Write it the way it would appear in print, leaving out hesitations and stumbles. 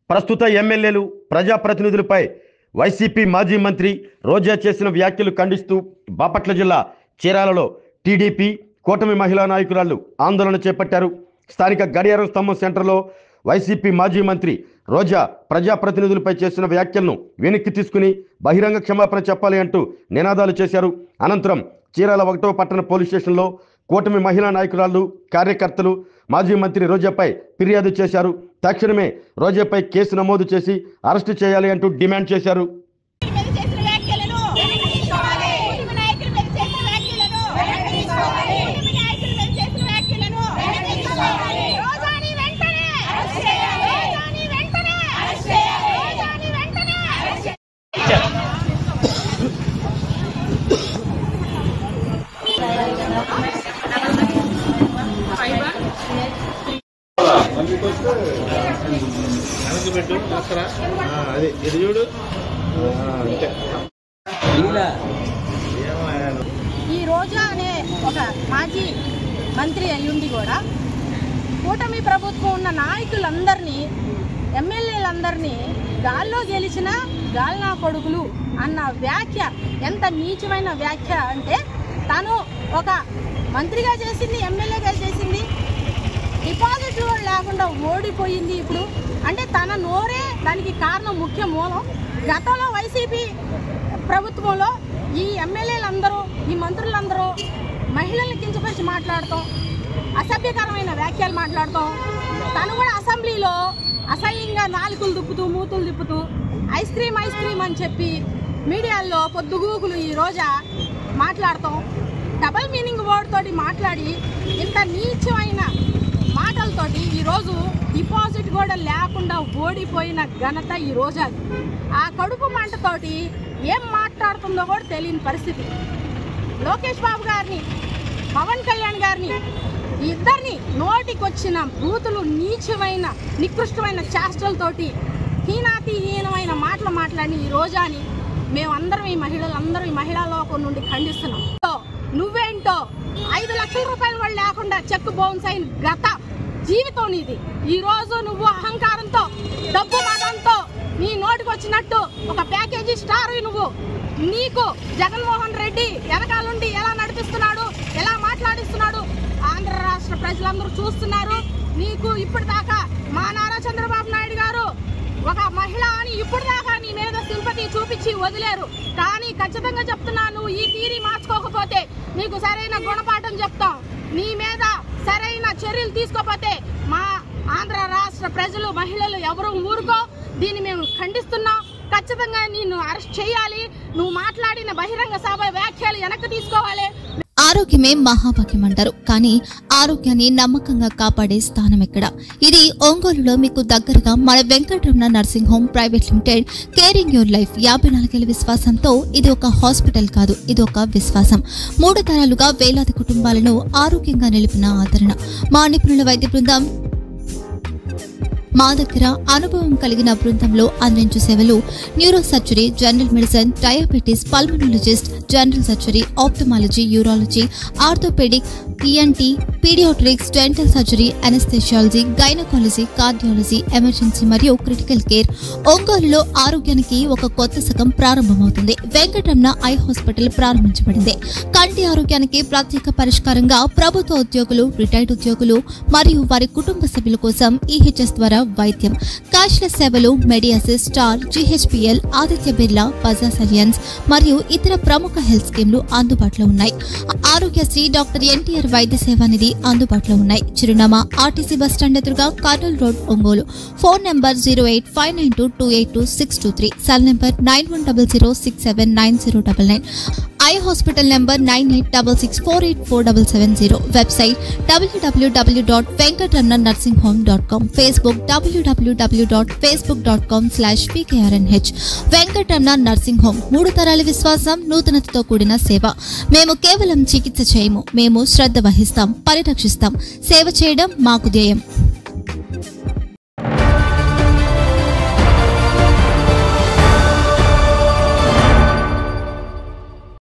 ప్రస్తుత ఎమ్మెల్యేలు ప్రజాప్రతినిధులపై వైసీపీ మాజీ మంత్రి రోజా చేసిన వ్యాఖ్యలు ఖండిస్తూ బాపట్ల జిల్లా చీరాలలో టీడీపీ కూటమి మహిళా నాయకురాలు ఆందోళన చేపట్టారు. స్థానిక గడియారం స్తంభం సెంటర్లో వైసీపీ మాజీ మంత్రి రోజా ప్రజాప్రతినిధులపై చేసిన వ్యాఖ్యలను వెనక్కి తీసుకుని బహిరంగ క్షమాపణ చెప్పాలి అంటూ నినాదాలు చేశారు. అనంతరం చీరాల 1వ పట్టణ పోలీస్ స్టేషన్లో కూటమి మహిళా నాయకురాలు కార్యకర్తలు మాజీ మంత్రి రోజాపై ఫిర్యాదు చేశారు. తక్షణమే రోజాపై కేసు నమోదు చేసి అరెస్టు చేయాలి అంటూ డిమాండ్ చేశారు. ఈ రోజా అనే ఒక మాజీ మంత్రి అయ్యుండి కూడా కూటమి ప్రభుత్వం ఉన్న నాయకులందరినీ ఎమ్మెల్యేలందరినీ గాల్లో గెలిచిన గాల్నా కొడుకులు అన్న వ్యాఖ్య ఎంత నీచమైన వ్యాఖ్య అంటే, తను ఒక మంత్రిగా చేసింది, ఎమ్మెల్యేగా చేసింది, డిపాజిట్లు లేకుండా ఓడిపోయింది. ఇప్పుడు అంటే తన నోరే దానికి కారణం, ముఖ్య మూలం. గతంలో వైసీపీ ప్రభుత్వంలో ఈ ఎమ్మెల్యేలందరూ, ఈ మంత్రులందరూ మహిళల్ని కించపరిచి మాట్లాడటం, అసభ్యకరమైన వ్యాఖ్యలు మాట్లాడటం, తను కూడా అసెంబ్లీలో అసహ్యంగా నాలుకలు దుప్పుతూ మూతులు తిప్పుతూ ఐస్ క్రీమ్ అని చెప్పి మీడియాల్లో పొద్దుగూకులు ఈ రోజా మాట్లాడటం, డబల్ మీనింగ్ వర్డ్ తోటి మాట్లాడి ఇంత నీచమైన మాటలతోటి ఈరోజు డిపాజిట్ కూడా లేకుండా ఓడిపోయిన ఘనత ఈ రోజా. ఆ కడుపు మంటతోటి ఏం మాట్లాడుతుందో కూడా తెలియని పరిస్థితి. లోకేష్ బాబు గారిని, పవన్ కళ్యాణ్ గారిని, ఇద్దరిని నోటికొచ్చిన బూతులు, నీచమైన నికృష్టమైన చేష్టలతోటి హీనమైన మాటలు మాట్లాడి ఈ రోజాని మేమందరం, ఈ మహిళలందరూ ఈ మహిళా లోకం నుండి ఖండిస్తున్నాం. నువ్వేంటో 5 లక్షల రూపాయలు కూడా లేకుండా చెక్ బౌన్స్ అయిన గత జీవితం నీది. ఈ రోజు నువ్వు అహంకారంతో, డబ్బు మతంతో నీ నోటికి వచ్చినట్టు ఒక ప్యాకేజీ స్టార్ నువ్వు. నీకు జగన్మోహన్ రెడ్డి వెనకాలండి ఎలా నడిపిస్తున్నాడు, ఎలా మాట్లాడిస్తున్నాడు ఆంధ్ర రాష్ట్ర ప్రజలందరూ చూస్తున్నారు. నీకు ఇప్పటిదాకా మా నారా చంద్రబాబు నాయుడు గారు ఒక మహిళ అని ఇప్పటిదాకా నీ మీద సింపతి చూపించి వదిలేరు. కానీ ఖచ్చితంగా చెప్తున్నా, నువ్వు ఈ తీరి మార్చుకోకపోతే నీకు సరైన గుణపాఠం చెప్తాం. నీ మీద సరైన చర్యలు తీసుకోకపోతే మా ఆంధ్ర రాష్ట్ర ప్రజలు, మహిళలు ఎవరు ఊరుకో. దీన్ని మేము ఖండిస్తున్నాం. ఖచ్చితంగా నిన్ను అరెస్ట్ చేయాలి. నువ్వు మాట్లాడిన బహిరంగ సభ వ్యాఖ్యలు వెనక్కి తీసుకోవాలి. ఆరోగ్యమే మహాభాగ్యం అంటారు, కానీ ఆరోగ్యాన్ని నమ్మకంగా కాపాడే స్థానం ఎక్కడ? ఇది ఒంగోలులో మీకు దగ్గరగా మన Venkataramana nursing home private limited. Caring your life 54 ఏళ్ల విశ్వాసంతో ఇది ఒక హాస్పిటల్ కాదు, ఇది ఒక విశ్వాసం. 3 తరాలుగా వేలాది కుటుంబాలను ఆరోగ్యంగా నిలిపిన ఆదరణ. మా నిపుణుల వైద్య బృందం మా దగ్గర అనుభవం కలిగిన బృందంలో అందించే సేవలు neuro surgery, general medicine, diabetes, pulmonologist, general surgery, ophthalmology, urology, orthopaedic, ENT, paediatrics, dental surgery, anaesthesiology, gynaecology, cardiology, emergency మరియు క్రిటికల్ కేర్. ఒంగోలులో ఆరోగ్యానికి ఒక కొత్త శకం ప్రారంభమవుతుంది. వెంకటరమణ ఐ హాస్పిటల్ ప్రారంభించబడింది. కంటి ఆరోగ్యానికి ప్రత్యేక పరిష్కారంగా ప్రభుత్వ ఉద్యోగులు, రిటైర్డ్ ఉద్యోగులు మరియు వారి కుటుంబ సభ్యుల కోసం ఈహెచ్ఎస్ ద్వారా వైద్యం, క్యాష్లెస్ సేవలు, మెడియాసిస్, స్టార్, జీహెచ్పీఎల్, ఆదిత్య బిర్లా, బజాజ్ అలియన్స్ మరియు ఇతర ప్రముఖ హెల్త్ స్కీమ్లు అందుబాటులో ఉన్నాయి. ఆరోగ్యశ్రీ, డాక్టర్ ఎన్టీఆర్ వైద్య సేవా నిధి అందుబాటులో ఉన్నాయి. చిరునామా ఆర్టీసీ బస్టాండ్ ఎదురుగా, Kurnool road, Ongole. Phone number 08592282623, cell number 9100679099, eye hospital number 9866484770, website www.venkatramanarsinghome.com, Facebook www.facebook.com/vkrnh. Venkataramana nursing home, 3 తరాల విశ్వాసం, నూతనతతో కూడిన సేవ. మేము కేవలం చికిత్స చేయము, మేము శ్రద్ధ వహిస్తాం, పరిరక్షిస్తాం. సేవ చేయడం మాకు ధ్యేయం.